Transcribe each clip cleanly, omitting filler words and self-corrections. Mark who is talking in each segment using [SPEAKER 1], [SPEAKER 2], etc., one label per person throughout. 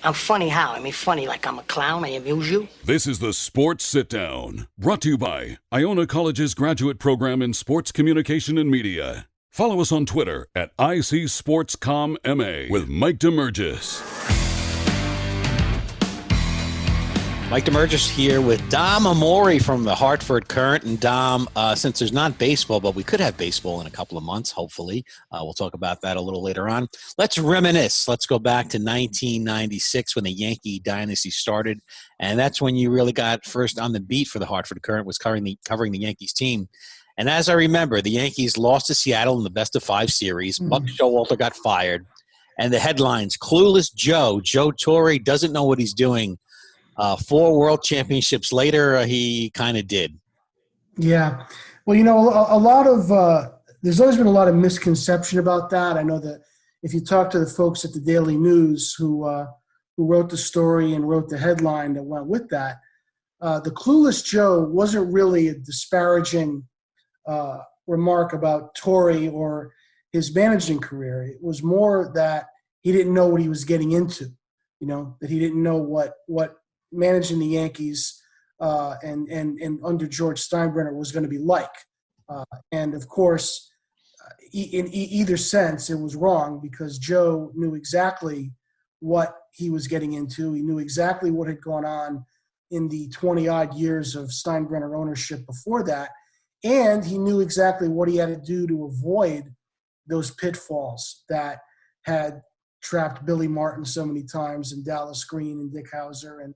[SPEAKER 1] I'm funny how? I mean, funny like I'm a clown, I amuse you?
[SPEAKER 2] This is the Sports Sit-Down, brought to you by Iona College's graduate program in sports communication and media. Follow us on Twitter at ICSportsComMA with Mike Damergis.
[SPEAKER 3] Mike Damergis here with Dom Amore from the Hartford Courant. And Dom, since there's not baseball, but we could have baseball in a couple of months, hopefully. We'll talk about that a little later on. Let's reminisce. Let's go back to 1996 when the Yankee dynasty started. And that's when you really got first on the beat for the Hartford Courant, was covering the Yankees team. And as I remember, the Yankees lost to Seattle in the best-of-5 series. Buck Showalter got fired. And the headlines, Clueless Joe, Joe Torre doesn't know what he's doing. 4 world championships later, he kind of did.
[SPEAKER 4] Yeah. Well, you know, a lot of there's always been a lot of misconception about that. I know that if you talk to the folks at the Daily News who wrote the story and wrote the headline that went with that, the Clueless Joe wasn't really a disparaging remark about Torre or his managing career. It was more that he didn't know what he was getting into, you know, that he didn't know what managing the Yankees and under George Steinbrenner was going to be like. And, of course, in either sense, it was wrong because Joe knew exactly what he was getting into. He knew exactly what had gone on in the 20-odd years of Steinbrenner ownership before that, and he knew exactly what he had to do to avoid those pitfalls that had trapped Billy Martin so many times and Dallas Green and Dick Howser and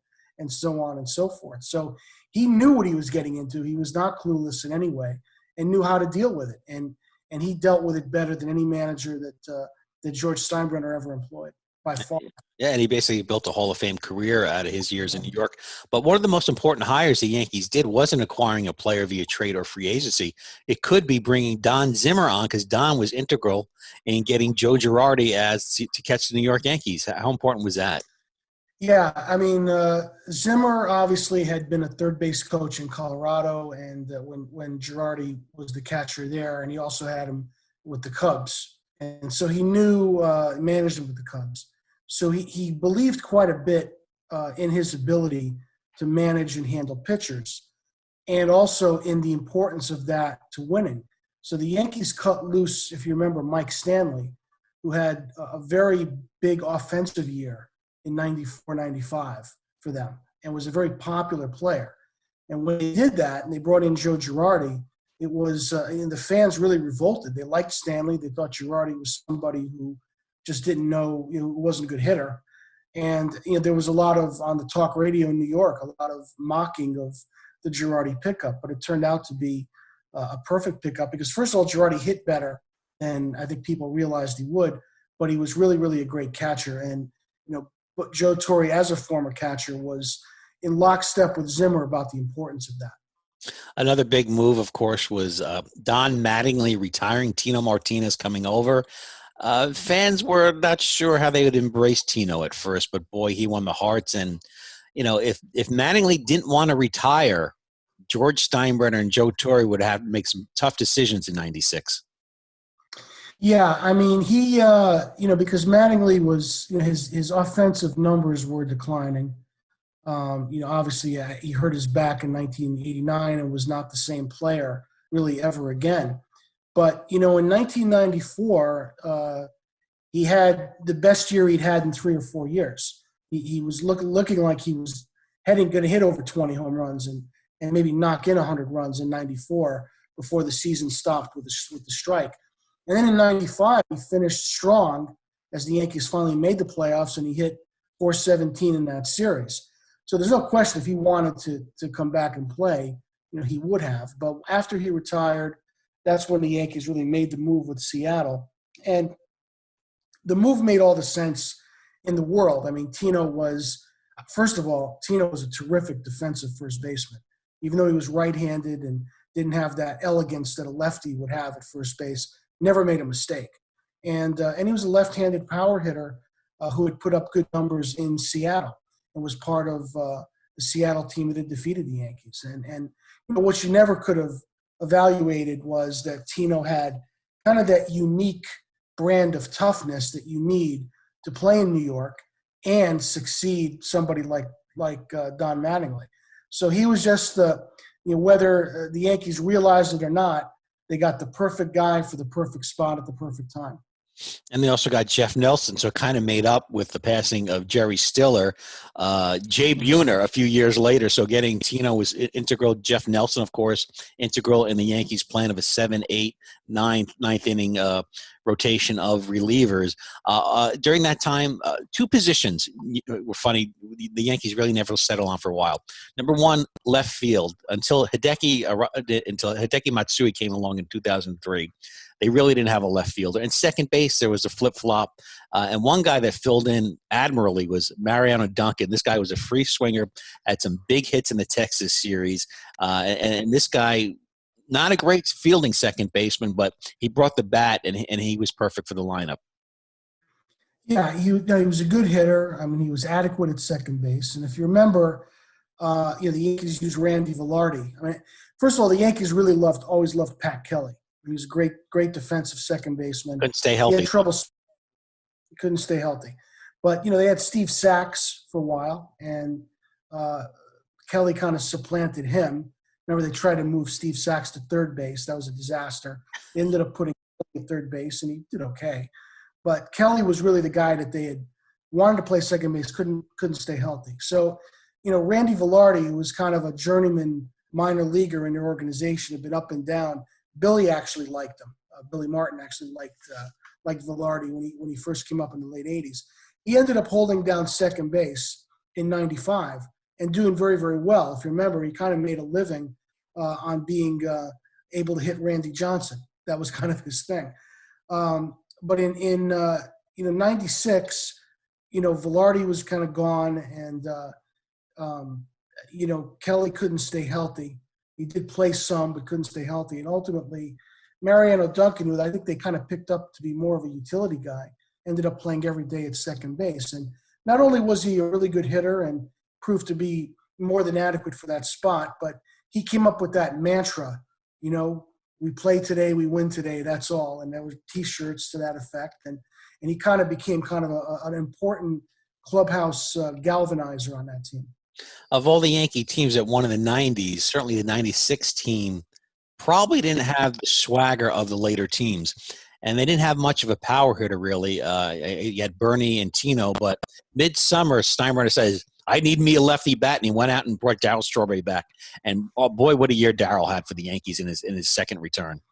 [SPEAKER 4] so on and so forth. So he knew what he was getting into. He was not clueless in any way and knew how to deal with it. And he dealt with it better than any manager that George Steinbrenner ever employed, by far.
[SPEAKER 3] Yeah, and he basically built a Hall of Fame career out of his years in New York. But one of the most important hires the Yankees did wasn't acquiring a player via trade or free agency. It could be bringing Don Zimmer on, because Don was integral in getting Joe Girardi to catch the New York Yankees. How important was that?
[SPEAKER 4] Yeah, I mean, Zimmer obviously had been a third base coach in Colorado, and when Girardi was the catcher there, and he also had him with the Cubs. And so he knew managed him with the Cubs. So he believed quite a bit in his ability to manage and handle pitchers, and also in the importance of that to winning. So the Yankees cut loose, if you remember, Mike Stanley, who had a very big offensive year in 94, 95 for them, and was a very popular player. And when they did that and they brought in Joe Girardi, it was and the fans really revolted. They liked Stanley. They thought Girardi was somebody who just didn't know, who wasn't a good hitter. And there was a lot of, on the talk radio in New York, a lot of mocking of the Girardi pickup, but it turned out to be a perfect pickup because, first of all, Girardi hit better than I think people realized he would, but he was really, really a great catcher. And, but Joe Torre, as a former catcher, was in lockstep with Zimmer about the importance of that.
[SPEAKER 3] Another big move, of course, was Don Mattingly retiring, Tino Martinez coming over. Fans were not sure how they would embrace Tino at first, but boy, he won the hearts. And, if Mattingly didn't want to retire, George Steinbrenner and Joe Torre would have to make some tough decisions in 96.
[SPEAKER 4] Yeah, I mean, he, because Mattingly was, his offensive numbers were declining. Obviously he hurt his back in 1989 and was not the same player really ever again. But, in 1994, he had the best year he'd had in 3 or 4 years. He was looking like he was going to hit over 20 home runs and maybe knock in 100 runs in 94 before the season stopped with the strike. And then in 95, he finished strong as the Yankees finally made the playoffs, and he hit 417 in that series. So there's no question if he wanted to come back and play, he would have. But after he retired, that's when the Yankees really made the move with Seattle. And the move made all the sense in the world. I mean, Tino was a terrific defensive first baseman. Even though he was right-handed and didn't have that elegance that a lefty would have at first base, never made a mistake. And he was a left-handed power hitter who had put up good numbers in Seattle and was part of the Seattle team that had defeated the Yankees. And what you never could have evaluated was that Tino had kind of that unique brand of toughness that you need to play in New York and succeed somebody like Don Mattingly. So he was just whether the Yankees realized it or not, they got the perfect guy for the perfect spot at the perfect time.
[SPEAKER 3] And they also got Jeff Nelson, so it kind of made up with the passing of Jerry Stiller. Jay Buhner a few years later, so getting Tino was integral. Jeff Nelson, of course, integral in the Yankees' plan of a 7, 8, 9th inning rotation of relievers. During that time, two positions were funny. The Yankees really never settled on for a while. Number one, left field. Until Hideki Matsui came along in 2003. They really didn't have a left fielder. And second base, there was a flip-flop. And one guy that filled in admirably was Mariano Duncan. This guy was a free swinger, had some big hits in the Texas series. And this guy, not a great fielding second baseman, but he brought the bat, and he was perfect for the lineup.
[SPEAKER 4] Yeah, he was a good hitter. I mean, he was adequate at second base. And if you remember, the Yankees used Randy Velarde. I mean, first of all, the Yankees really always loved Pat Kelly. He was a great defensive second baseman.
[SPEAKER 3] Couldn't stay healthy.
[SPEAKER 4] He had trouble. He couldn't stay healthy. But, they had Steve Sachs for a while, and Kelly kind of supplanted him. Remember, they tried to move Steve Sachs to third base. That was a disaster. They ended up putting Kelly at third base, and he did okay. But Kelly was really the guy that they had wanted to play second base, couldn't stay healthy. So, Randy Velarde, who was kind of a journeyman minor leaguer in their organization, had been up and down. Billy actually liked him. Billy Martin actually liked Velarde when he first came up in the late 80s. He ended up holding down second base in 95 and doing very, very well. If you remember, he kind of made a living on being able to hit Randy Johnson. That was kind of his thing. But in 96, Velarde was kind of gone, and Kelly couldn't stay healthy. He did play some, but couldn't stay healthy. And ultimately, Mariano Duncan, who I think they kind of picked up to be more of a utility guy, ended up playing every day at second base. And not only was he a really good hitter and proved to be more than adequate for that spot, but he came up with that mantra, we play today, we win today, that's all. And there were T-shirts to that effect. And he kind of became kind of an important clubhouse galvanizer on that team.
[SPEAKER 3] Of all the Yankee teams that won in the 90s, certainly the 96 team probably didn't have the swagger of the later teams. And they didn't have much of a power hitter, really. You had Bernie and Tino, but midsummer, Steinbrenner says, I need me a lefty bat, and he went out and brought Darryl Strawberry back. And, oh, boy, what a year Darryl had for the Yankees in his second return.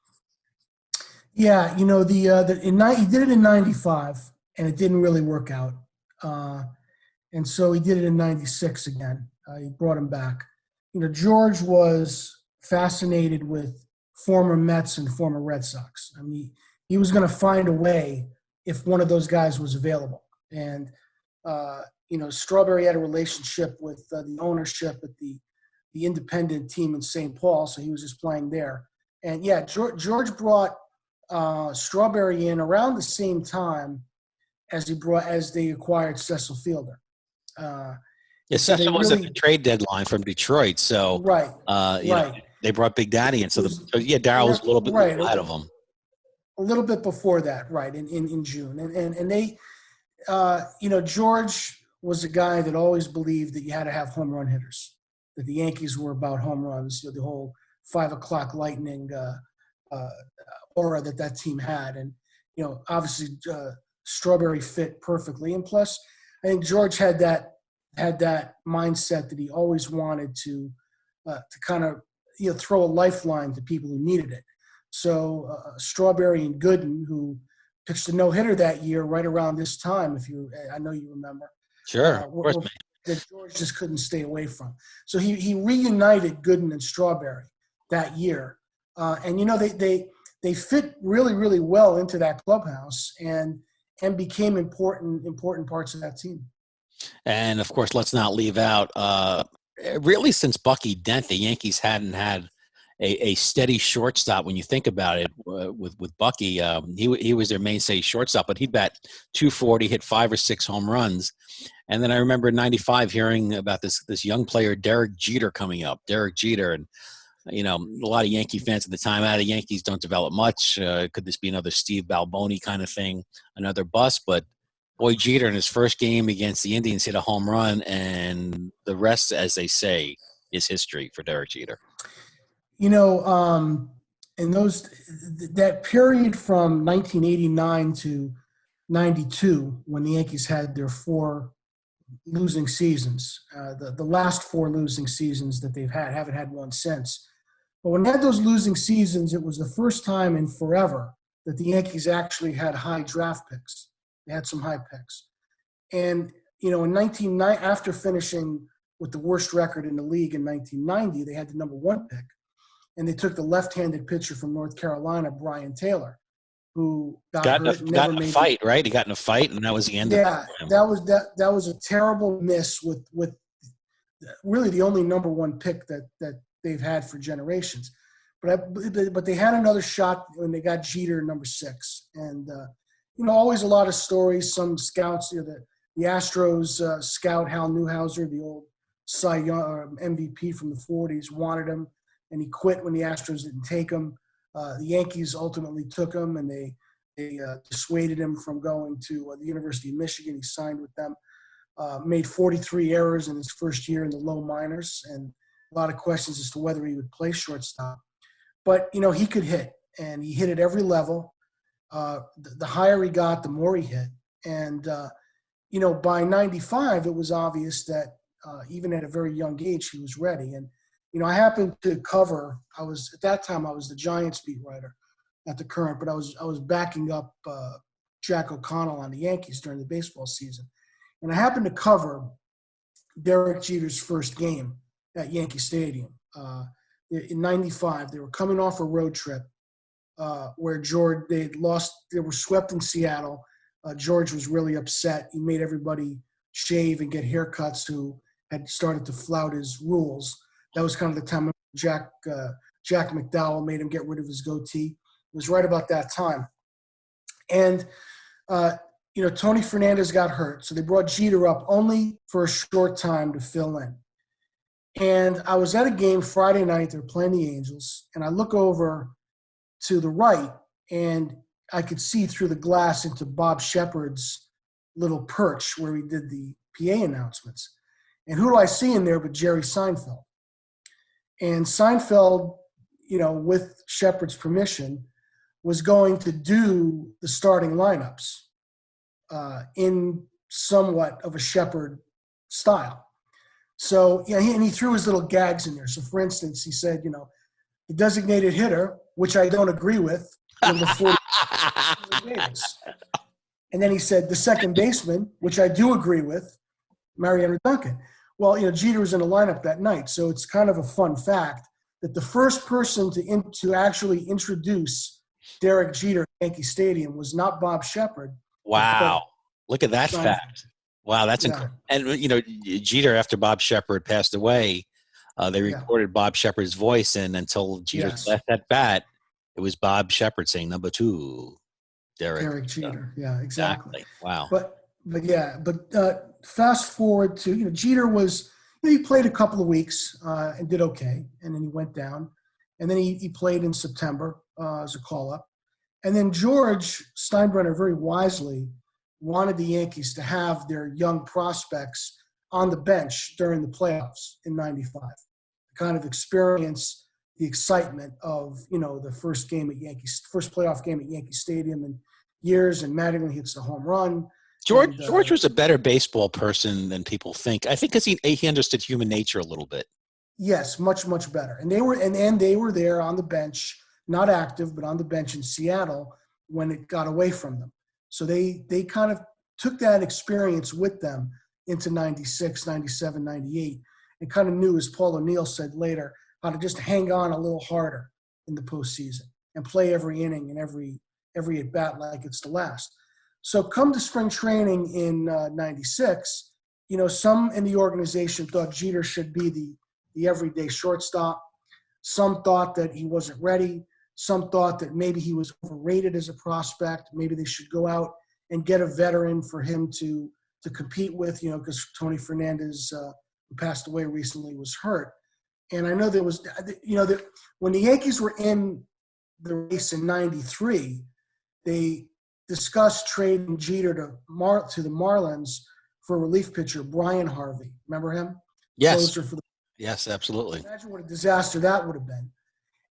[SPEAKER 4] Yeah, he did it in 95, and it didn't really work out. And so he did it in 96 again. He brought him back. George was fascinated with former Mets and former Red Sox. I mean, he was going to find a way if one of those guys was available. And, Strawberry had a relationship with the ownership at the independent team in St. Paul, so he was just playing there. And, yeah, George brought Strawberry in around the same time as they acquired Cecil Fielder.
[SPEAKER 3] Cecil was at the trade deadline from Detroit, so
[SPEAKER 4] right.
[SPEAKER 3] They brought Big Daddy in. So Darryl was a little bit ahead of him.
[SPEAKER 4] A little bit before that, right, in June. And they, George was a guy that always believed that you had to have home run hitters, that the Yankees were about home runs, the whole 5 o'clock lightning aura that team had. And, obviously Strawberry fit perfectly. And plus, I think George had that mindset that he always wanted to kind of throw a lifeline to people who needed it. So Strawberry and Gooden, who pitched a no-hitter that year, right around this time, I know you remember.
[SPEAKER 3] Sure, of course, man.
[SPEAKER 4] That George just couldn't stay away from. So he reunited Gooden and Strawberry that year, and they fit really, really well into that clubhouse and became important parts of that team.
[SPEAKER 3] And, of course, let's not leave out, really since Bucky Dent, the Yankees hadn't had a steady shortstop when you think about it with Bucky. He was their mainstay shortstop, but he'd bat .240, hit 5 or 6 home runs. And then I remember in 95 hearing about this young player, Derek Jeter, coming up. Derek Jeter, and a lot of Yankee fans at the time, the Yankees don't develop much. Could this be another Steve Balboni kind of thing, another bust? But Boy, Jeter in his first game against the Indians hit a home run, and the rest, as they say, is history for Derek Jeter.
[SPEAKER 4] You know, in that period from 1989 to 92, when the Yankees had their 4 losing seasons, the last 4 losing seasons that they've had, haven't had one since. But when they had those losing seasons, it was the first time in forever that the Yankees actually had high draft picks. They had some high picks. And, you know, after finishing with the worst record in the league in 1990, they had the number 1 pick. And they took the left-handed pitcher from North Carolina, Brian Taylor, who got hurt and never made a fight,
[SPEAKER 3] right? He got in a fight, and that was the end of it.
[SPEAKER 4] Yeah, that was a terrible miss with really the only number 1 pick that they've had for generations. But they had another shot when they got Jeter number 6. And, you know, always a lot of stories. Some scouts, you know, the Astros scout Hal Newhouser, the old Cy Young MVP from the 40s, wanted him, and he quit when the Astros didn't take him. The Yankees ultimately took him, and they dissuaded him from going to the University of Michigan. He signed with them. Made 43 errors in his first year in the low minors, and a lot of questions as to whether he would play shortstop. But, you know, he could hit, and he hit at every level. The higher he got, the more he hit. And, you know, by 95, it was obvious that even at a very young age, he was ready. And, you know, I happened to cover, at that time, I was the Giants beat writer at the Courant, but I was backing up Jack O'Connell on the Yankees during the baseball season. And I happened to cover Derek Jeter's first game at Yankee Stadium. In 95, they were coming off a road trip where they were swept in Seattle. George was really upset. He made everybody shave and get haircuts who had started to flout his rules. That was kind of the time Jack McDowell made him get rid of his goatee. It was right about that time. And, you know, Tony Fernandez got hurt, so they brought Jeter up only for a short time to fill in. And I was at a game Friday night. They're playing the Angels, and I look over to the right, and I could see through the glass into Bob Shepard's little perch where he did the PA announcements. And who do I see in there but Jerry Seinfeld? And Seinfeld, you know, with Shepard's permission, was going to do the starting lineups in somewhat of a Shepard style. So, yeah, he threw his little gags in there. So, for instance, he said, you know, the designated hitter, which I don't agree with, number 40, Davis. And then he said the second baseman, which I do agree with, Mariano Duncan. Well, you know, Jeter was in the lineup that night, so it's kind of a fun fact that the first person to actually introduce Derek Jeter at Yankee Stadium was not Bob Shepard.
[SPEAKER 3] Wow. Look at that fact. Wow, that's incredible. And, you know, Jeter, after Bob Shepard passed away, they recorded Bob Shepard's voice, and until Jeter's left at bat, it was Bob Shepard saying number 2, Derek
[SPEAKER 4] Jeter. Yeah, exactly.
[SPEAKER 3] Wow.
[SPEAKER 4] But fast forward to, you know, Jeter was, you know, he played a couple of weeks and did okay, and then he went down, and then he played in September as a call-up. And then George Steinbrenner very wisely wanted the Yankees to have their young prospects on the bench during the playoffs in 95, kind of experience the excitement of, you know, the first playoff game at Yankee Stadium in years, and Mattingly hits the home run.
[SPEAKER 3] George was a better baseball person than people think. I think because he understood human nature a little bit.
[SPEAKER 4] Yes, much, much better. And they were there on the bench, not active, but on the bench in Seattle when it got away from them. So they kind of took that experience with them into 96, 97, 98, and kind of knew, as Paul O'Neill said later, how to just hang on a little harder in the postseason and play every inning and every at-bat like it's the last. So come to spring training in 96, you know, some in the organization thought Jeter should be the everyday shortstop. Some thought that he wasn't ready. Some thought that maybe he was overrated as a prospect. Maybe they should go out and get a veteran for him to compete with, you know, because Tony Fernandez, who passed away recently, was hurt. And I know there was, you know, when the Yankees were in the race in 93, they discussed trading Jeter to the Marlins for relief pitcher Brian Harvey. Remember him?
[SPEAKER 3] Yes.
[SPEAKER 4] Closer for the
[SPEAKER 3] Yes, absolutely.
[SPEAKER 4] Imagine what a disaster that would have been.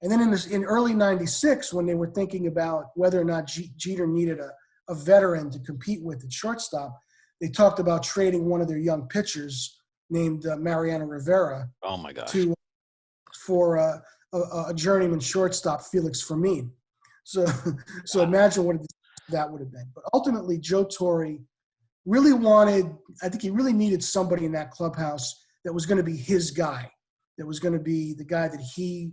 [SPEAKER 4] And then in early '96, when they were thinking about whether or not Jeter needed a veteran to compete with at shortstop, they talked about trading one of their young pitchers named Mariano Rivera.
[SPEAKER 3] Oh my gosh.
[SPEAKER 4] For a journeyman shortstop, Felix Fermin. So imagine what that would have been. But ultimately, Joe Torre really I think he really needed somebody in that clubhouse that was going to be his guy, that was going to be the guy that he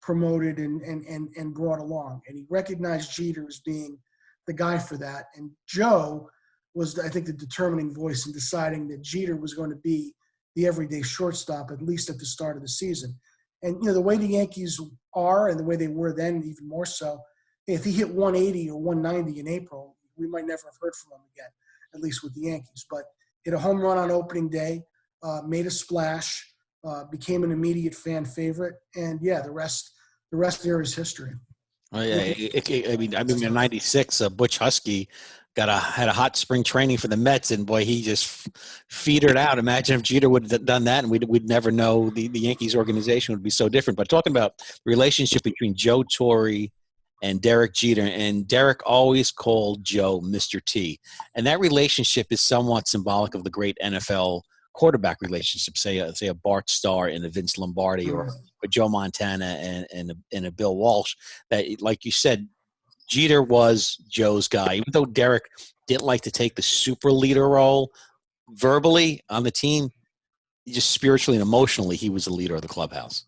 [SPEAKER 4] promoted and brought along. And he recognized Jeter as being the guy for that. And Joe was, I think, the determining voice in deciding that Jeter was going to be the everyday shortstop, at least at the start of the season. And, the way the Yankees are and the way they were then, even more so, if he hit 180 or 190 in April, we might never have heard from him again, at least with the Yankees. But hit a home run on opening day, made a splash, became an immediate fan favorite. And, yeah, the rest there is history.
[SPEAKER 3] Oh, yeah. I mean, in '96, Butch Husky had a hot spring training for the Mets, and boy, he just feedered out. Imagine if Jeter would have done that, and we'd never know the Yankees organization would be so different. But talking about the relationship between Joe Torre and Derek Jeter, and Derek always called Joe Mr. T, and that relationship is somewhat symbolic of the great NFL quarterback relationship, say a Bart Starr and a Vince Lombardi, or Joe Montana and a Bill Walsh. That, like you said, Jeter was Joe's guy. Even though Derek didn't like to take the super leader role verbally on the team, just spiritually and emotionally, he was the leader of the clubhouse.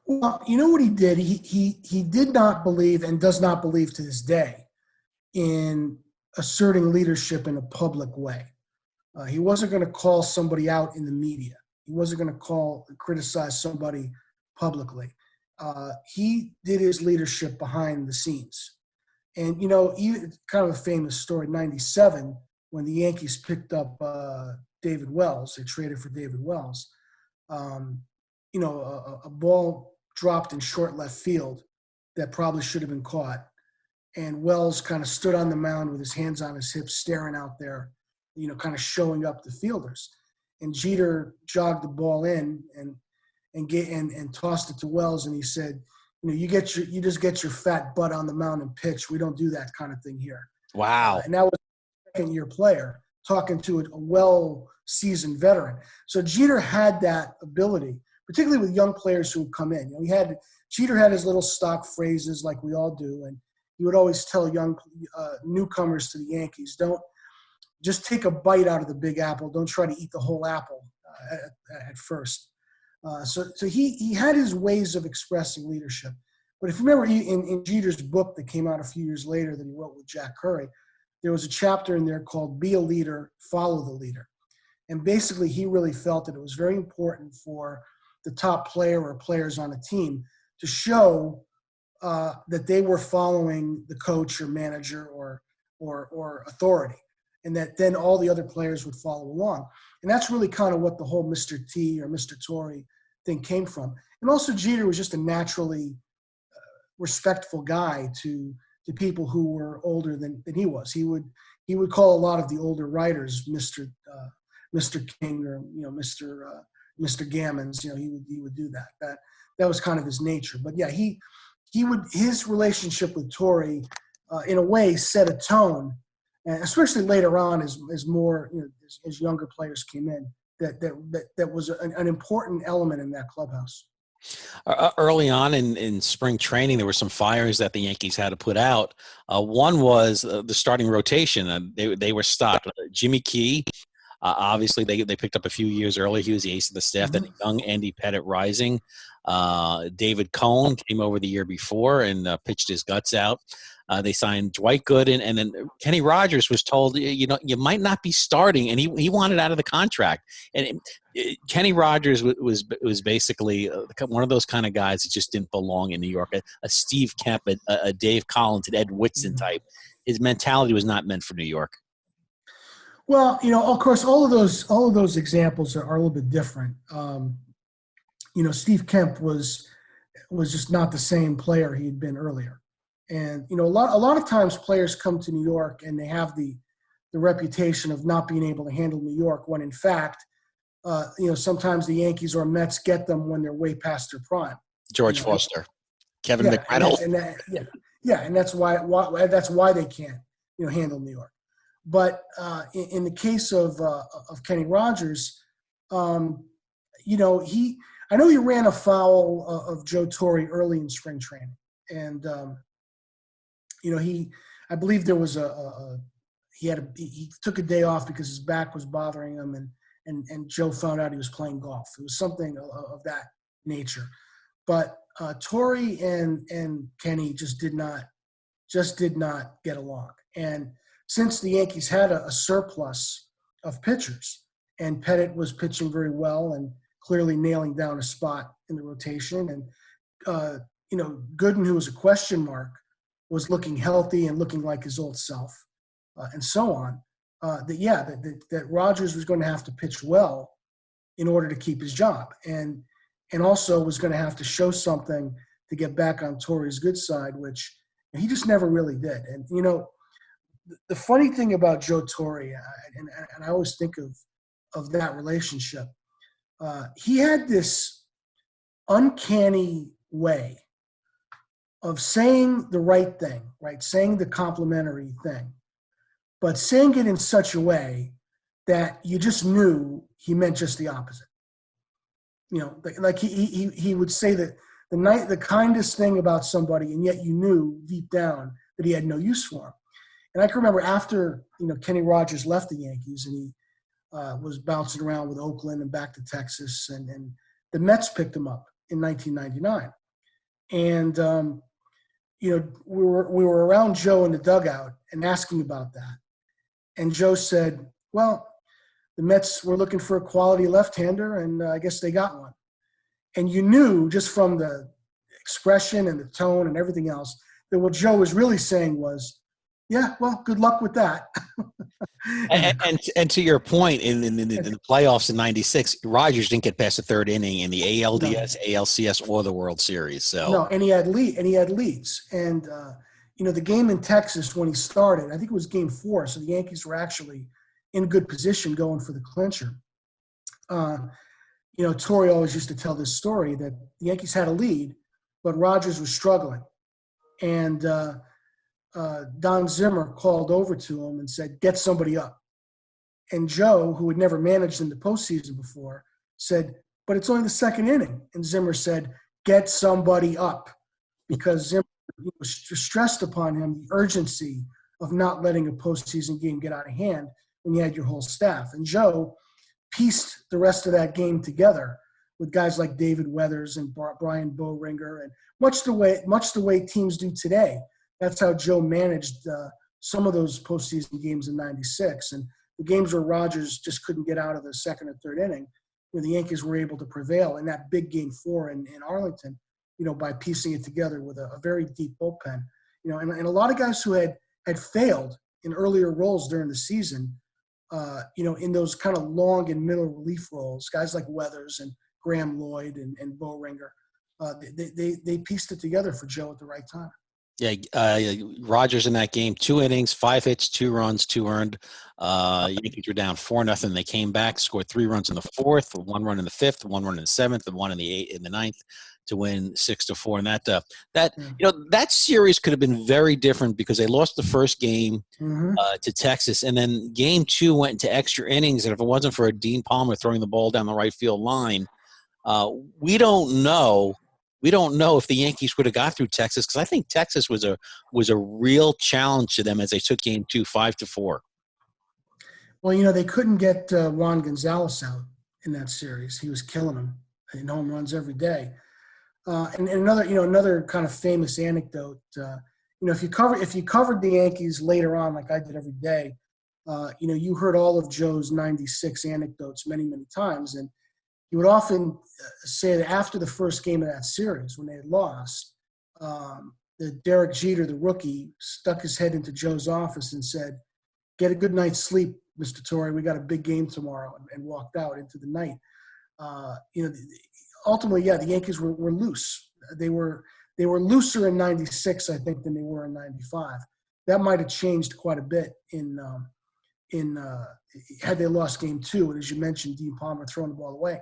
[SPEAKER 4] Well, you know what he did? He did not believe, and does not believe to this day, in asserting leadership in a public way. He wasn't going to call somebody out in the media. He wasn't going to criticize somebody publicly. He did his leadership behind the scenes. And, even kind of a famous story, '97, when the Yankees picked up David Wells, they traded for David Wells, a ball dropped in short left field that probably should have been caught. And Wells kind of stood on the mound with his hands on his hips, staring out there, kind of showing up the fielders. And Jeter jogged the ball in and tossed it to Wells, and he said, you just get your fat butt on the mound and pitch. We don't do that kind of thing here.
[SPEAKER 3] Wow.
[SPEAKER 4] And that was a second-year player talking to a well-seasoned veteran. So Jeter had that ability, particularly with young players who would come in. Jeter had his little stock phrases like we all do, and he would always tell young newcomers to the Yankees, don't just take a bite out of the big apple. Don't try to eat the whole apple at first. So he had his ways of expressing leadership. But if you remember in Jeter's book that came out a few years later that he wrote with Jack Curry, there was a chapter in there called Be a Leader, Follow the Leader. And basically he really felt that it was very important for the top player or players on a team to show that they were following the coach or manager or authority, and that then all the other players would follow along. And that's really kind of what the whole Mr. T or Mr. Torre thing came from. And also Jeter was just a naturally respectful guy to people who were older than he was. He would call a lot of the older writers Mr. King or Mr. Gammons. He would do that. That was kind of his nature. But yeah, his relationship with Torre in a way set a tone, and especially later on as more as younger players came in, that was an important element in that clubhouse.
[SPEAKER 3] Early on in spring training, there were some fires that the Yankees had to put out. One was the starting rotation. They were stopped. Jimmy Key, obviously they picked up a few years earlier. He was the ace of the staff. Then young Andy Pettitte rising. David Cohn came over the year before and pitched his guts out. They signed Dwight Gooden, and then Kenny Rogers was told, you might not be starting, and he wanted out of the contract. And Kenny Rogers was basically one of those kind of guys that just didn't belong in New York. A Steve Kemp, a Dave Collins, an Ed Whitson type. His mentality was not meant for New York.
[SPEAKER 4] Well, of course, all of those examples are a little bit different. Steve Kemp was just not the same player he had been earlier. And, a lot of times players come to New York and they have the reputation of not being able to handle New York when in fact, sometimes the Yankees or Mets get them when they're way past their prime.
[SPEAKER 3] George Foster, Kevin
[SPEAKER 4] Yeah,
[SPEAKER 3] McReynolds.
[SPEAKER 4] and that's why they can't, handle New York. But in the case of Kenny Rogers, I know he ran afoul of Joe Torre early in spring training, and I believe there was he took a day off because his back was bothering him, and Joe found out he was playing golf. It was something of that nature. But Torre and Kenny just did not get along. And since the Yankees had a surplus of pitchers, and Pettit was pitching very well and clearly nailing down a spot in the rotation, and Gooden, who was a question mark, was looking healthy and looking like his old self, and so on. That Rogers was going to have to pitch well in order to keep his job, and also was going to have to show something to get back on Torre's good side, which he just never really did. And the funny thing about Joe Torre, and I always think of that relationship, he had this uncanny way of saying the right thing, right? Saying the complimentary thing, but saying it in such a way that you just knew he meant just the opposite. Like he would say that the kindest thing about somebody, and yet you knew deep down that he had no use for him. And I can remember after Kenny Rogers left the Yankees and he was bouncing around with Oakland and back to Texas, and the Mets picked him up in 1999. And we were around Joe in the dugout and asking about that, and Joe said, "Well, the Mets were looking for a quality left-hander, and I guess they got one." And you knew just from the expression and the tone and everything else that what Joe was really saying was, "Yeah, well, good luck with that."
[SPEAKER 3] and to your point, in the playoffs in '96, Rogers didn't get past the third inning in the ALDS, ALCS, or the World Series. So
[SPEAKER 4] no, and he had leads. And the game in Texas when he started, I think it was Game 4, so the Yankees were actually in good position going for the clincher. Torre always used to tell this story that the Yankees had a lead, but Rogers was struggling, and Don Zimmer called over to him and said, "Get somebody up." And Joe, who had never managed in the postseason before, said, "But it's only the second inning." And Zimmer said, "Get somebody up," because Zimmer was stressed upon him the urgency of not letting a postseason game get out of hand when you had your whole staff. And Joe pieced the rest of that game together with guys like David Weathers and Brian Boehringer, and much the way teams do today. That's how Joe managed some of those postseason games in '96. And the games where Rogers just couldn't get out of the second or third inning, where the Yankees were able to prevail in that big Game 4 in Arlington, by piecing it together with a very deep bullpen. And a lot of guys who had failed in earlier roles during the season, in those kind of long and middle relief roles, guys like Weathers and Graham Lloyd and Boehringer, they pieced it together for Joe at the right time.
[SPEAKER 3] Yeah, Rogers in that game, 2 innings, 5 hits, 2 runs, 2 earned. Yankees were down 4-0. They came back, scored 3 runs in the 4th, 1 run in the 5th, 1 run in the 7th, and 1 in the 9th to win 6-4. And that series could have been very different because they lost the first game to Texas, and then Game 2 went into extra innings. And if it wasn't for Dean Palmer throwing the ball down the right field line, we don't know. We don't know if the Yankees would have got through Texas, because I think Texas was a real challenge to them as they took Game 2 5-4.
[SPEAKER 4] Well, they couldn't get Juan Gonzalez out in that series. He was killing them in home runs every day. And another kind of famous anecdote. If you covered the Yankees later on, like I did every day, you heard all of Joe's '96 anecdotes many, many times, and he would often say that after the first game of that series, when they had lost, that Derek Jeter, the rookie, stuck his head into Joe's office and said, "Get a good night's sleep, Mr. Torre. We got a big game tomorrow," and walked out into the night. Ultimately, the Yankees were loose. They were They were looser in 96, I think, than they were in 95. That might have changed quite a bit had they lost game 2. And as you mentioned, Dean Palmer throwing the ball away.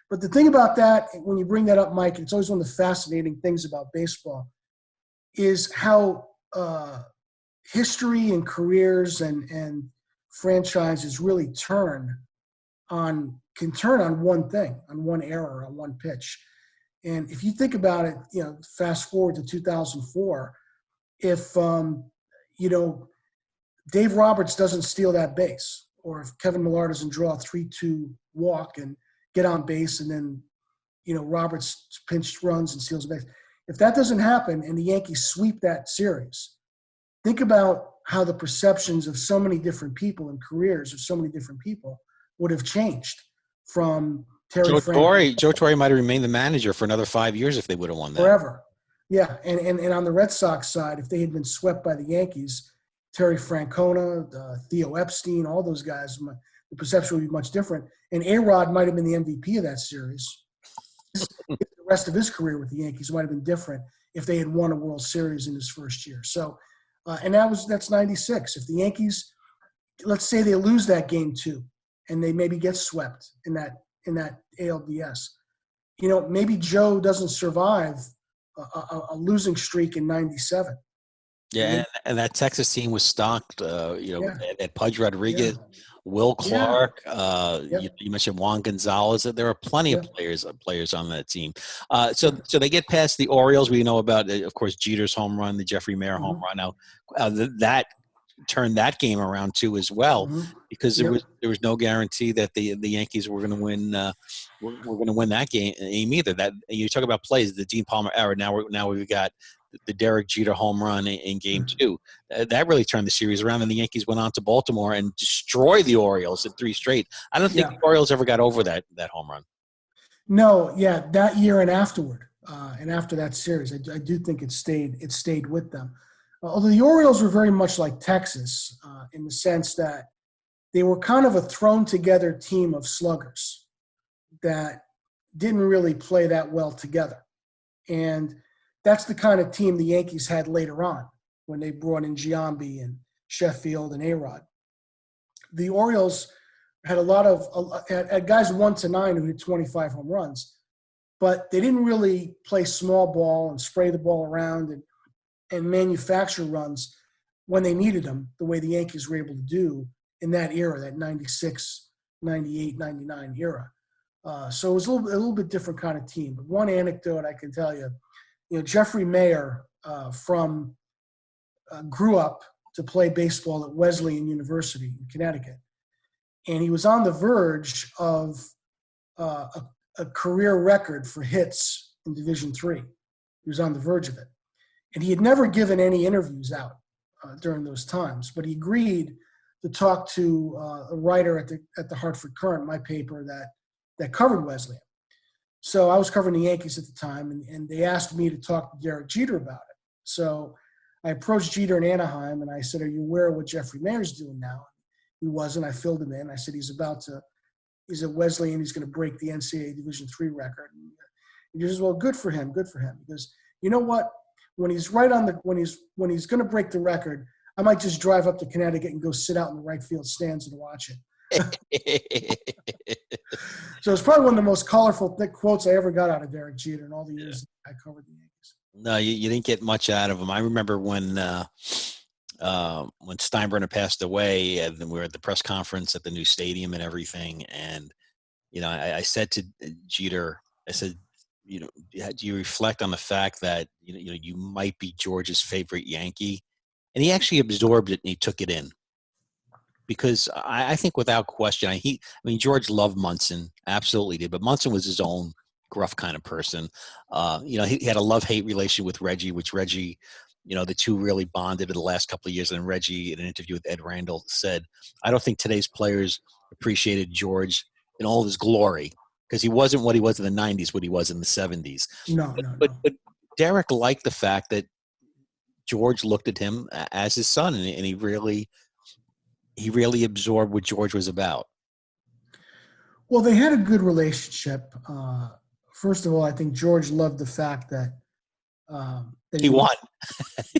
[SPEAKER 4] But the thing about that, when you bring that up, Mike, it's always one of the fascinating things about baseball, is how history and careers and franchises really can turn on one thing, on one era, on one pitch. And if you think about it, fast forward to 2004, if Dave Roberts doesn't steal that base, or if Kevin Millar doesn't draw a 3-2 walk and get on base, and then Roberts pinched runs and steals a base. If that doesn't happen and the Yankees sweep that series, think about how the perceptions of so many different people and careers of so many different people would have changed from Terry Frank.
[SPEAKER 3] Joe Torre might have remained the manager for another 5 years if they would have won that.
[SPEAKER 4] Forever. Yeah, and on the Red Sox side, if they had been swept by the Yankees, Terry Francona, Theo Epstein, all those guys, the perception would be much different. And A-Rod might have been the MVP of that series. The rest of his career with the Yankees might have been different if they had won a World Series in his first year. So, and that's 96. If the Yankees, let's say they lose that game 2, and they maybe get swept in that ALDS, maybe Joe doesn't survive a losing streak in 97.
[SPEAKER 3] Yeah, and that Texas team was stocked, at Pudge Rodriguez, Will Clark, you mentioned Juan Gonzalez. There are plenty of players on that team. So they get past the Orioles. We know about, of course, Jeter's home run, the Jeffrey Mayer home run. Now, that turned that game around too as well, because there was no guarantee that the Yankees were going to win. Were going to win that game either. That you talk about plays, the Dean Palmer era. Now we've got the Derek Jeter home run in game 2. That really turned the series around, and the Yankees went on to Baltimore and destroyed the Orioles at 3 straight. I don't think the Orioles ever got over that home run.
[SPEAKER 4] No, that year and afterward, and after that series, I do think it stayed with them. Although the Orioles were very much like Texas in the sense that they were kind of a thrown-together team of sluggers that didn't really play that well together. And that's the kind of team the Yankees had later on when they brought in Giambi and Sheffield and A-Rod. The Orioles had a lot of had guys 1 to 9 who hit 25 home runs, but they didn't really play small ball and spray the ball around and manufacture runs when they needed them, the way the Yankees were able to do in that era, that 96, 98, 99 era. So it was a little bit different kind of team. But one anecdote I can tell you, Jeffrey Mayer grew up to play baseball at Wesleyan University in Connecticut. And he was on the verge of a career record for hits in Division III. He was on the verge of it. And he had never given any interviews out during those times, but he agreed to talk to a writer at the Hartford Courant, my paper that covered Wesleyan. So I was covering the Yankees at the time, and they asked me to talk to Derek Jeter about it. So I approached Jeter in Anaheim, and I said, "Are you aware of what Jeffrey Mayer's doing now?" He wasn't. I filled him in. I said, he's at Wesleyan. He's going to break the NCAA Division III record. And he says, "Well, good for him. Good for him." Because you know what? When he's when he's going to break the record, I might just drive up to Connecticut and go sit out in the right field stands and watch it. So it's probably one of the most colorful quotes I ever got out of Derek Jeter in all the years I covered the Yankees.
[SPEAKER 3] No, you didn't get much out of him. I remember when Steinbrenner passed away, and we were at the press conference at the new stadium and everything. And, I said to Jeter, I said, do you reflect on the fact that, you might be George's favorite Yankee? And he actually absorbed it and he took it in. Because I think without question, George loved Munson, absolutely did. But Munson was his own gruff kind of person. He had a love-hate relationship with Reggie, which Reggie, the two really bonded in the last couple of years. And Reggie, in an interview with Ed Randall, said, "I don't think today's players appreciated George in all of his glory because he wasn't what he was in the 90s, what he was in the 70s."
[SPEAKER 4] No.
[SPEAKER 3] But Derek liked the fact that George looked at him as his son, and he really absorbed what George was about.
[SPEAKER 4] Well, they had a good relationship. First of all, I think George loved the fact that That
[SPEAKER 3] He won.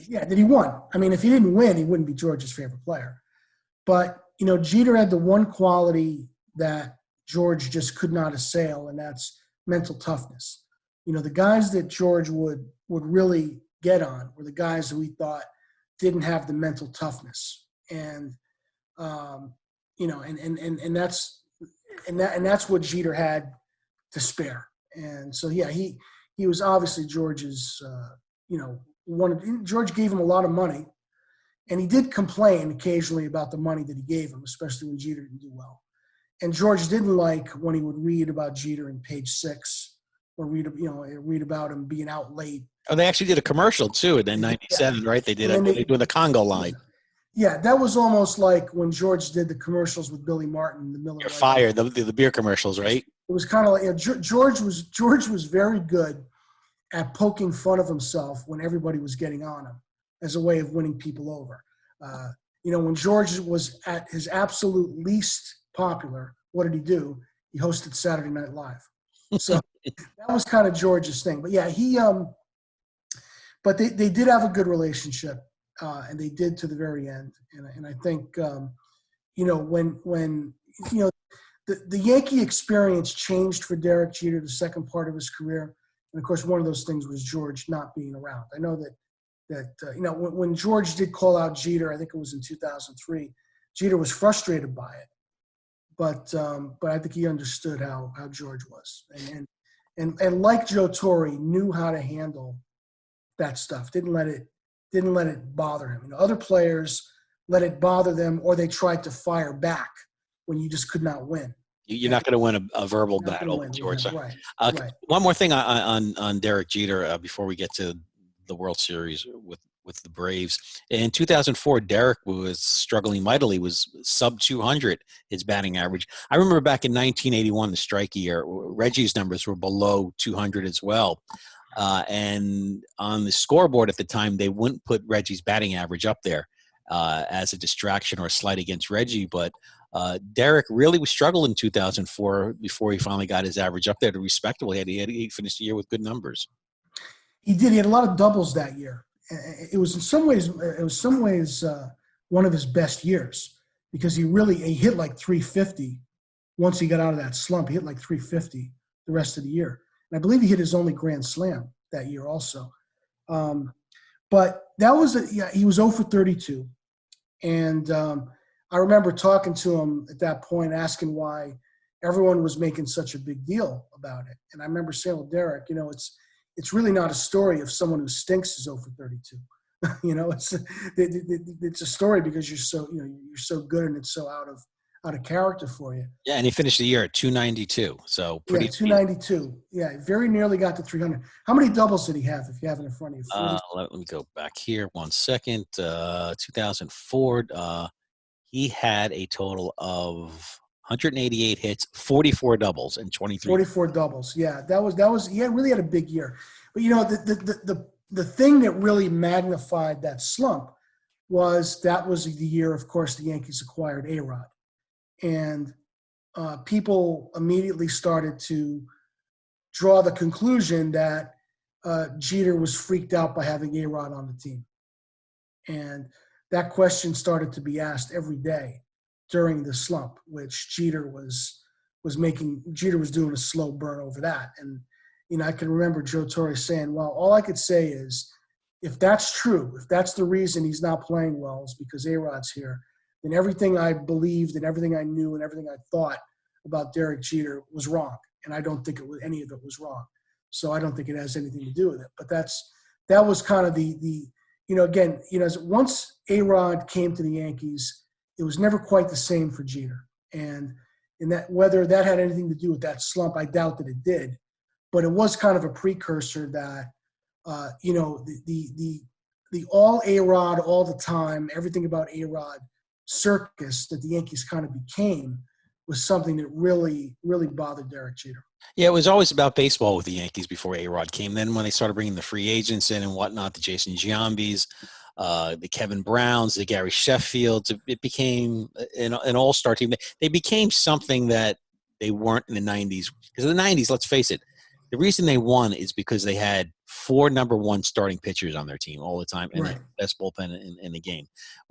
[SPEAKER 4] Yeah, that he won. I mean, if he didn't win, he wouldn't be George's favorite player. But, Jeter had the one quality that George just could not assail, and that's mental toughness. The guys that George would really get on were the guys who he thought didn't have the mental toughness. And, and that's what Jeter had to spare. And so, yeah, he was obviously George's, George gave him a lot of money, and he did complain occasionally about the money that he gave him, especially when Jeter didn't do well. And George didn't like when he would read about Jeter in Page 6 or read about him being out late.
[SPEAKER 3] Oh, they actually did a commercial too in '97, right? They did they doing the Congo line.
[SPEAKER 4] Yeah, that was almost like when George did the commercials with Billy Martin, the Miller.
[SPEAKER 3] You're fired, the beer commercials, right?
[SPEAKER 4] It was kind of like George was very good at poking fun of himself when everybody was getting on him as a way of winning people over. When George was at his absolute least popular, what did he do? He hosted Saturday Night Live. So that was kind of George's thing. But yeah, but they did have a good relationship, and they did to the very end. And I think, when the Yankee experience changed for Derek Jeter the second part of his career. And of course, one of those things was George not being around. I know that when George did call out Jeter, I think it was in 2003, Jeter was frustrated by it. But I think he understood how George was. And like Joe Torre, knew how to handle that stuff. Didn't let it bother him. Other players let it bother them, or they tried to fire back when you just could not win.
[SPEAKER 3] You're not going to win a verbal battle with George.
[SPEAKER 4] Yeah, right, right.
[SPEAKER 3] One more thing on Derek Jeter before we get to the World Series with the Braves. In 2004, Derek was struggling mightily, was sub 200, his batting average. I remember back in 1981, the strike year, Reggie's numbers were below 200 as well. And on the scoreboard at the time, they wouldn't put Reggie's batting average up there as a distraction or a slight against Reggie. But Derek really was struggling in 2004 before he finally got his average up there to respectable. He finished the year with good numbers.
[SPEAKER 4] He did. He had a lot of doubles that year. It was in some ways one of his best years because he hit like 350 once he got out of that slump. He hit like 350 the rest of the year. And I believe he hit his only grand slam that year also. But that was he was 0 for 32. And I remember talking to him at that point, asking why everyone was making such a big deal about it. And I remember saying, well, Derek, it's really not a story of someone who stinks is 0 for 32. It's a story because you're so good and it's so out of character for you.
[SPEAKER 3] Yeah, and he finished the year at 292. So pretty.
[SPEAKER 4] Yeah, 292. Yeah, very nearly got to 300. How many doubles did he have? If you have it in front of you.
[SPEAKER 3] Let me go back here 1 second. 2004. He had a total of 188 hits, 44 doubles, and 23.
[SPEAKER 4] 44 doubles. Yeah, that was. He really had a big year. But the thing that really magnified that slump was the year, of course, the Yankees acquired A-Rod. And people immediately started to draw the conclusion that Jeter was freaked out by having A-Rod on the team. And that question started to be asked every day during the slump, which Jeter was doing a slow burn over that. And, I can remember Joe Torre saying, well, all I could say is if that's true, if that's the reason he's not playing well is because A-Rod's here, then everything I believed and everything I knew and everything I thought about Derek Jeter was wrong. And I don't think any of it was wrong. So I don't think it has anything to do with it. But that was kind of once A-Rod came to the Yankees, it was never quite the same for Jeter. And that whether that had anything to do with that slump, I doubt that it did. But it was kind of a precursor that, the all A-Rod all the time, everything about A-Rod circus that the Yankees kind of became was something that really, really bothered Derek Jeter.
[SPEAKER 3] Yeah, it was always about baseball with the Yankees before A-Rod came. Then when they started bringing the free agents in and whatnot, the Jason Giambis, the Kevin Browns, the Gary Sheffields, it became an all-star team. They became something that they weren't in the 90s. Because in the 90s, let's face it, the reason they won is because they had 4 number 1 starting pitchers on their team all the time, and
[SPEAKER 4] Right.
[SPEAKER 3] the best bullpen in the game.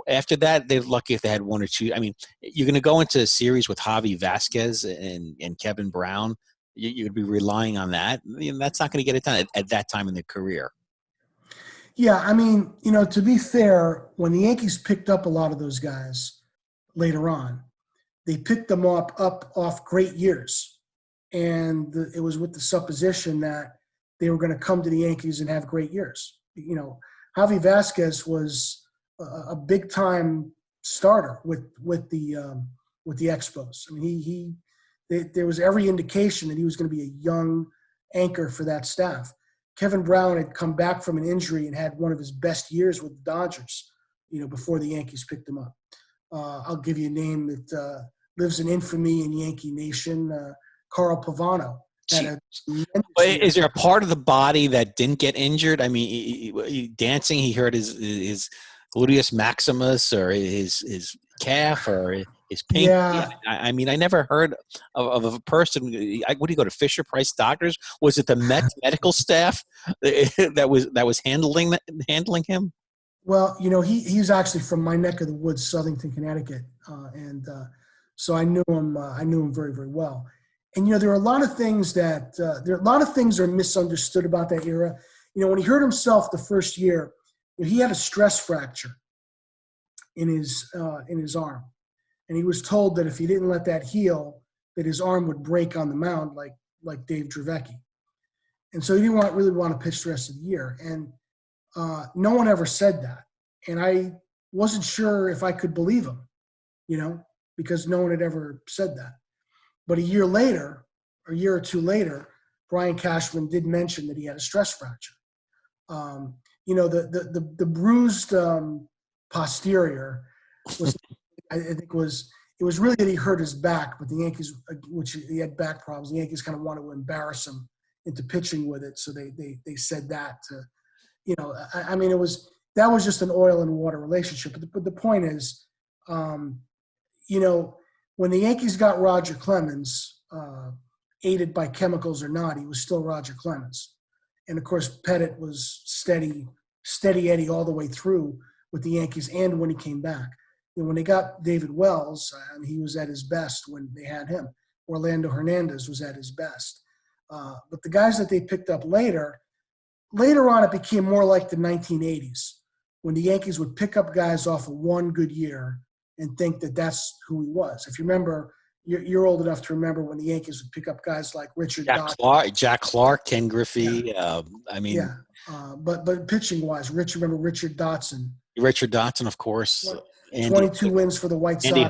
[SPEAKER 3] After that, they're lucky if they had 1 or 2. I mean, you're going to go into a series with Javi Vasquez and Kevin Brown. You're going to be relying on that. That's not going to get it done at that time in their career.
[SPEAKER 4] Yeah, I mean, to be fair, when the Yankees picked up a lot of those guys later on, they picked them up off great years. And it was with the supposition that they were going to come to the Yankees and have great years. Javi Vasquez was a big-time starter with the Expos. I mean, there was every indication that he was going to be a young anchor for that staff. Kevin Brown had come back from an injury and had one of his best years with the Dodgers, before the Yankees picked him up. I'll give you a name that lives in infamy in Yankee Nation, Carl Pavano.
[SPEAKER 3] Is there a part of the body that didn't get injured? I mean, dancing, he hurt his gluteus maximus or his calf or his pinky.
[SPEAKER 4] Yeah.
[SPEAKER 3] I mean, I never heard of a person. What do you go to Fisher Price doctors? Was it the medical staff that was handling him?
[SPEAKER 4] Well, he's actually from my neck of the woods, Southington, Connecticut, and so I knew him. I knew him very, very well. And there are a lot of things that are misunderstood about that era. When he hurt himself the first year, he had a stress fracture in his arm, and he was told that if he didn't let that heal, that his arm would break on the mound like Dave Dravecky. And so he didn't really want to pitch the rest of the year. And no one ever said that, and I wasn't sure if I could believe him, because no one had ever said that. But a year or 2 later, Brian Cashman did mention that he had a stress fracture. The bruised posterior was, I think, it was really that he hurt his back, but the Yankees, which he had back problems, the Yankees kind of wanted to embarrass him into pitching with it, so they said that to, I mean, that was just an oil and water relationship. But the point is, when the Yankees got Roger Clemens, aided by chemicals or not, he was still Roger Clemens. And, of course, Pettit was steady Eddie all the way through with the Yankees and when he came back. When they got David Wells, he was at his best when they had him. Orlando Hernandez was at his best. But the guys that they picked up later on, it became more like the 1980s, when the Yankees would pick up guys off of one good year and think that that's who he was. If you remember, you're old enough to remember when the Yankees would pick up guys like Richard Dotson.
[SPEAKER 3] Jack Clark, Ken Griffey.
[SPEAKER 4] Yeah. But pitching-wise, remember Richard Dotson.
[SPEAKER 3] Richard Dotson, of course.
[SPEAKER 4] 22 wins for the White Sox.
[SPEAKER 3] Andy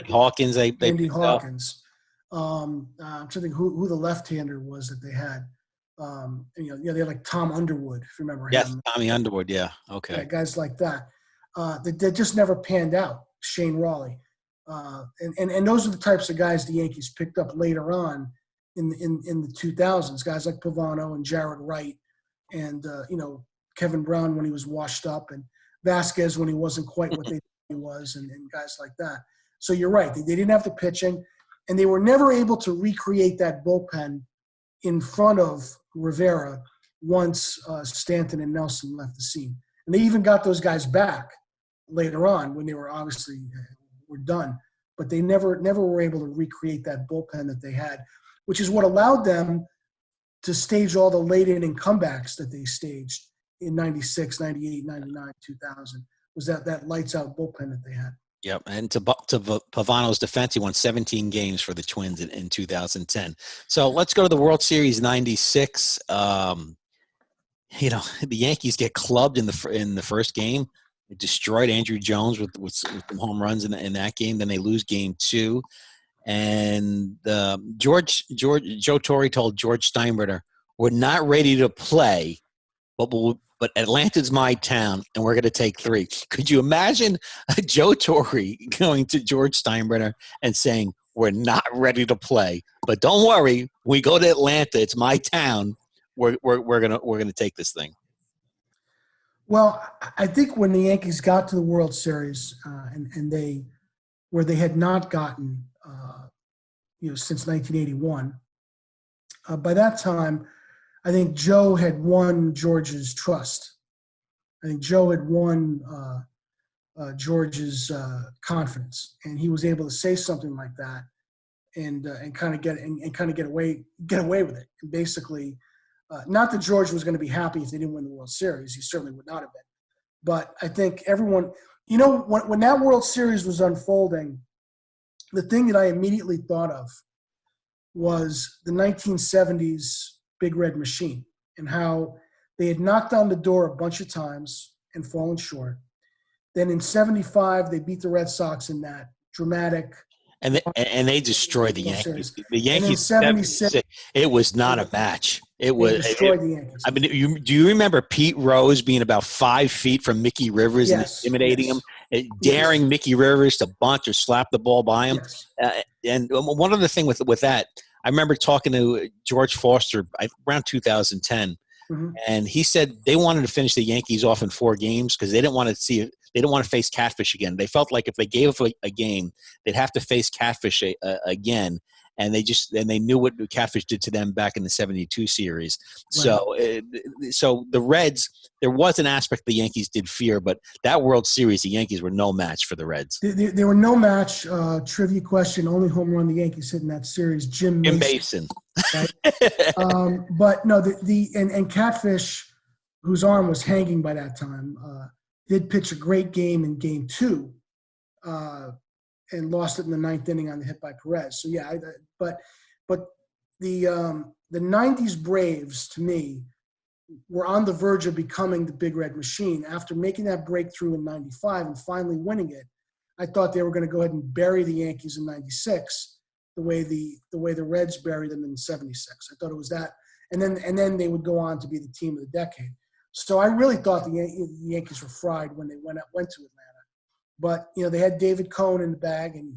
[SPEAKER 3] Hawkins.
[SPEAKER 4] Andy Hawkins. I'm trying to think who the left-hander was that they had. They had like Tom Underwood, if you remember him.
[SPEAKER 3] Yes, Tommy Underwood, yeah. Okay. Yeah,
[SPEAKER 4] guys like that. That just never panned out. Shane Rawley. And those are the types of guys the Yankees picked up later on in the 2000s. Guys like Pavano and Jared Wright and, Kevin Brown when he was washed up, and Vasquez when he wasn't quite what they thought he was, and guys like that. So you're right. They didn't have the pitching, and they were never able to recreate that bullpen in front of Rivera once Stanton and Nelson left the scene. And they even got those guys back later on when they were obviously were done. But they never were able to recreate that bullpen that they had, which is what allowed them to stage all the late inning comebacks that they staged in 96, 98, 99, 2000, was that lights out bullpen that they had.
[SPEAKER 3] Yep, and to Pavano's defense, he won 17 games for the Twins in 2010. So let's go to the World Series '96. The Yankees get clubbed in the first game. They destroyed Andrew Jones with some home runs in that game. Then they lose game 2, and Joe Torre told George Steinbrenner, "We're not ready to play, but Atlanta's my town, and we're going to take 3." Could you imagine Joe Torre going to George Steinbrenner and saying, "We're not ready to play, but don't worry, when we go to Atlanta, it's my town. We're gonna take this thing."
[SPEAKER 4] Well, I think when the Yankees got to the World Series, and they had not gotten, since 1981, by that time, I think Joe had won George's trust. I think Joe had won George's confidence, and he was able to say something like that, and kind of get away with it. And basically, not that George was going to be happy if they didn't win the World Series. He certainly would not have been. But I think everyone, when that World Series was unfolding, the thing that I immediately thought of was the 1970s Big Red Machine and how they had knocked on the door a bunch of times and fallen short. Then in 75, they beat the Red Sox in that dramatic.
[SPEAKER 3] And they destroyed the Yankees. The Yankees,
[SPEAKER 4] and in 76,
[SPEAKER 3] it was not a match. It was
[SPEAKER 4] destroyed the Yankees.
[SPEAKER 3] I mean, do you remember Pete Rose being about 5 feet from Mickey Rivers and intimidating him, daring Mickey Rivers to bunt or slap the ball by him?
[SPEAKER 4] Yes.
[SPEAKER 3] And one other thing with that, I remember talking to George Foster around 2010, and he said they wanted to finish the Yankees off in 4 games because they didn't want to face Catfish again. They felt like if they gave up a game, they'd have to face Catfish again. And they knew what Catfish did to them back in the 72 series. Right. So the Reds, there was an aspect the Yankees did fear, but that World Series, the Yankees were no match for the Reds.
[SPEAKER 4] They were no match. Trivia question, only home run the Yankees hit in that series, Jim Mason. Right? But no, and Catfish, whose arm was hanging by that time, did pitch a great game in Game 2. And lost it in the 9th inning on the hit by Perez. So yeah, but the 90s Braves to me were on the verge of becoming the Big Red Machine after making that breakthrough in 95 and finally winning it. I thought they were going to go ahead and bury the Yankees in 96 the way the Reds buried them in 76. I thought it was that, and then they would go on to be the team of the decade. So I really thought the Yankees were fried when they went to Atlanta. But, they had David Cohn in the bag, and,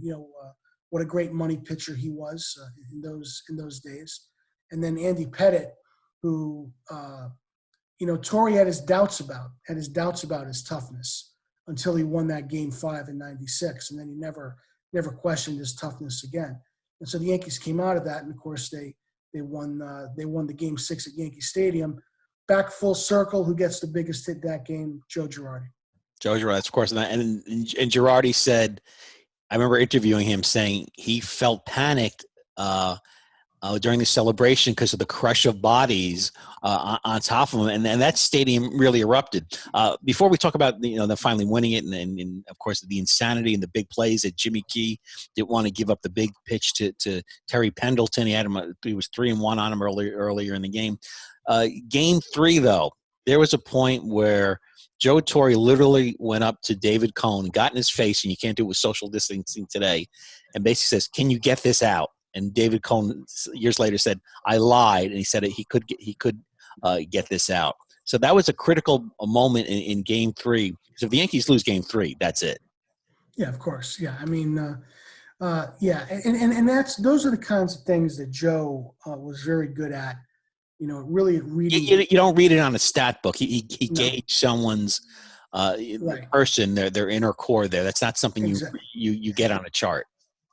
[SPEAKER 4] what a great money pitcher he was in those days. And then Andy Pettitte, who, Torre had his doubts about his toughness until he won that Game 5 in 96. And then he never questioned his toughness again. And so the Yankees came out of that. And, of course, they won the Game 6 at Yankee Stadium. Back full circle, who gets the biggest hit that game? Joe Girardi.
[SPEAKER 3] Joe Girardi, of course. And Girardi said, I remember interviewing him saying he felt panicked during the celebration because of the crush of bodies on top of him. And that stadium really erupted. Before we talk about, them finally winning it and, of course, the insanity and the big plays that Jimmy Key didn't want to give up the big pitch to Terry Pendleton. He was 3-1 on him earlier in the game. Game 3, though, there was a point where Joe Torre literally went up to David Cohn, got in his face, and you can't do it with social distancing today, and basically says, "Can you get this out?" And David Cohn years later said, "I lied," and he said he could get this out. So that was a critical moment in Game 3. So if the Yankees lose Game 3, that's it.
[SPEAKER 4] Yeah, of course. Yeah, I mean, yeah, and those are the kinds of things that Joe was very good at. Really reading.
[SPEAKER 3] You don't read it on a stat book. He gauged someone's person, their inner core there. That's not something you get on a chart.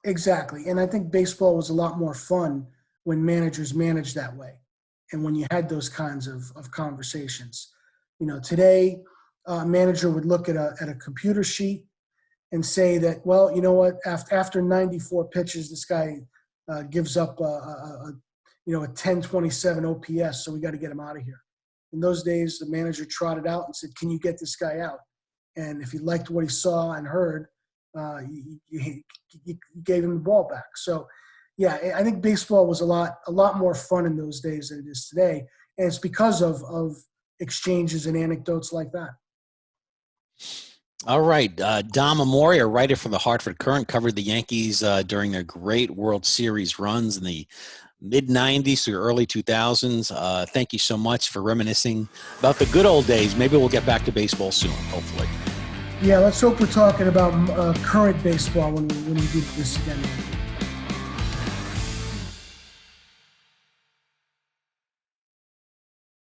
[SPEAKER 4] Exactly. And I think baseball was a lot more fun when managers managed that way and when you had those kinds of conversations. Today, a manager would look at a computer sheet and say that, well, you know what, after 94 pitches, this guy gives up a 1027 OPS, so we got to get him out of here. In those days, the manager trotted out and said, "Can you get this guy out?" And if he liked what he saw and heard, you gave him the ball back. So, yeah, I think baseball was a lot more fun in those days than it is today, and it's because of exchanges and anecdotes like that.
[SPEAKER 3] All right. Dom Amore, a writer for the Hartford Courant, covered the Yankees during their great World Series runs in the mid-'90s through early 2000s. Thank you so much for reminiscing about the good old days. Maybe we'll get back to baseball soon, hopefully.
[SPEAKER 4] Yeah, let's hope we're talking about current baseball when we do this again.